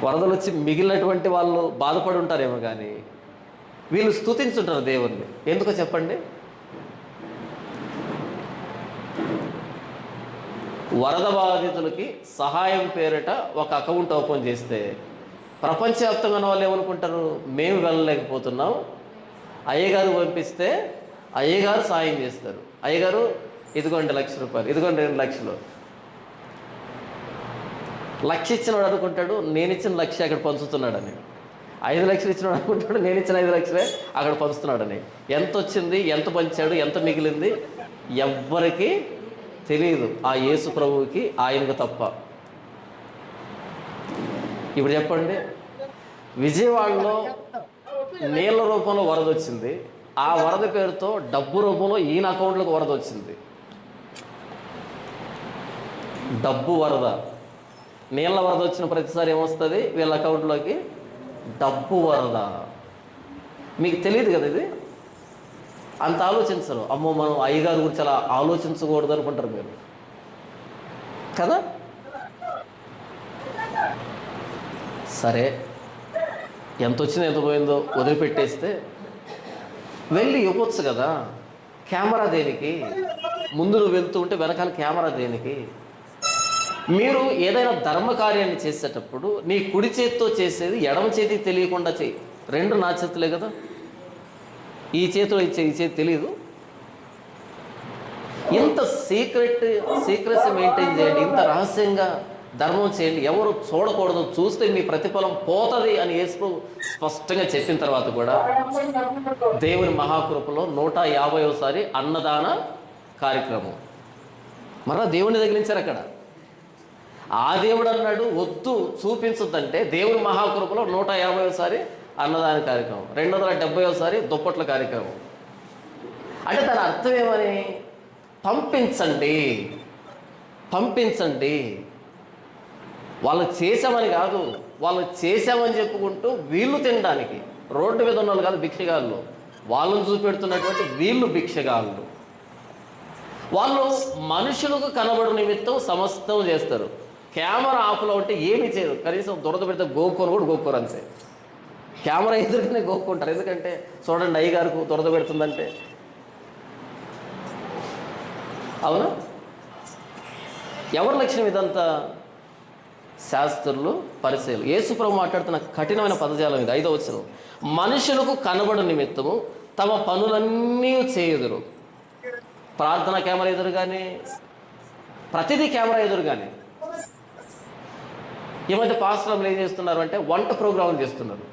వరదలు వచ్చి మిగిలినటువంటి వాళ్ళు బాధపడి ఉంటారేమో, కానీ వీళ్ళు స్తుతించుంటారు దేవుణ్ణి. ఎందుకో చెప్పండి? వరద బాధితులకి సహాయం పేరిట ఒక అకౌంట్ ఓపెన్ చేస్తే ప్రపంచవ్యాప్తంగా ఉన్న వాళ్ళు ఏమనుకుంటారు? మేము వెళ్ళలేకపోతున్నాం, అయ్యగారు పంపిస్తే అయ్యగారు సాయం చేస్తారు. అయ్యగారు ఇదిగోండి ₹1,00,000, ఇదిగోండి 2,00,000. 1,00,000 ఇచ్చినవాడు అనుకుంటాడు నేను ఇచ్చిన 1,00,000 అక్కడ పంచుతున్నాడని. 5,00,000 ఇచ్చినవాడు అనుకుంటాడు నేను ఇచ్చిన 5,00,000 అక్కడ పంచుతున్నాడని. ఎంత వచ్చింది, ఎంత పంచాడు, ఎంత మిగిలింది ఎవ్వరికీ తెలియదు, ఆ యేసు ప్రభువుకి, ఆయనకు తప్ప. ఇప్పుడు చెప్పండి, విజయవాడలో నీళ్ళ రూపంలో వరద వచ్చింది, ఆ వరద పేరుతో డబ్బు రూపంలో ఈయన అకౌంట్లకు వరద వచ్చింది. డబ్బు వరద, నీళ్ళ వరద వచ్చిన ప్రతిసారి ఏమొస్తుంది వీళ్ళ అకౌంట్లోకి? డబ్బు వరద. మీకు తెలియదు కదా ఇది? అంత ఆలోచించరు. అమ్మో మనం అయ్యగారి గురించి అలా ఆలోచించకూడదు అనుకుంటారు మీరు కదా. సరే, ఎంత వచ్చిందో ఎంత పోయిందో వదిలిపెట్టేస్తే వెళ్ళి ఇవ్వచ్చు కదా. కెమెరా దేనికి? ముందు నువ్వు వెళ్తూ ఉంటే వెనకాల కెమెరా దేనికి? మీరు ఏదైనా ధర్మకార్యాన్ని చేసేటప్పుడు నీ కుడి చేతితో చేసేది ఎడమ చేతికి తెలియకుండా చేయి. రెండు నా చేతులే కదా, ఈ చేతిలో ఇచ్చే ఈ చేతి తెలియదు. ఇంత సీక్రెసీ మెయింటైన్ చేయండి, ఇంత రహస్యంగా ధర్మం చేయండి, ఎవరు చూడకూడదు, చూస్తే మీ ప్రతిఫలం పోతుంది అని యేసు స్పష్టంగా చెప్పిన తర్వాత కూడా దేవుని మహాకృపలో 150వ అన్నదాన కార్యక్రమం మరలా దేవుని తగిలించారు అక్కడ. ఆ దేవుడు అన్నాడు వద్దు చూపించొద్దంటే దేవుని మహాకృపలో 150వ అన్నదాన కార్యక్రమం, 270వ దుప్పట్ల కార్యక్రమం. అంటే దాని అర్థం ఏమని? పంపించండి, పంపించండి. వాళ్ళు చేశామని కాదు, వాళ్ళు చేశామని చెప్పుకుంటూ వీళ్ళు తినడానికి రోడ్డు మీద ఉన్న వాళ్ళు కాదు భిక్షగాళ్ళు, వాళ్ళని చూపెడుతున్నటువంటి వీళ్ళు భిక్షగాళ్ళు. వాళ్ళు మనుషులకు కనబడు నిమిత్తం సమస్తం చేస్తారు. కెమెరా ఆఫ్లో ఉంటే ఏమీ చేయరు, కనీసం దురద పెడితే గోక్కొని కూడా గోక్కోరు అంతే. కెమెరా ఎదురుగానే గోక్కుంటారు, ఎందుకంటే చూడండి అయ్యగారికి దురద పెడుతుందంటే. అవునా? ఎవరి లక్ష్యం ఇదంతా? శాస్త్రులు, పరిసయ్యులు. యేసుప్రభు మాట్లాడుతున్న కఠినమైన పదజాలం ఇది. 5వ వచనం, మనుషులకు కనబడు నిమిత్తము తమ పనులన్నీ చేయుదురు. ప్రార్థన కెమెరా ఎదురుగానే, ప్రతిదీ కెమెరా ఎదురుగానే. ఈ మధ్య పాస్టర్లు ఏం చేస్తున్నారు అంటే వంట ప్రోగ్రాం చేస్తున్నారు.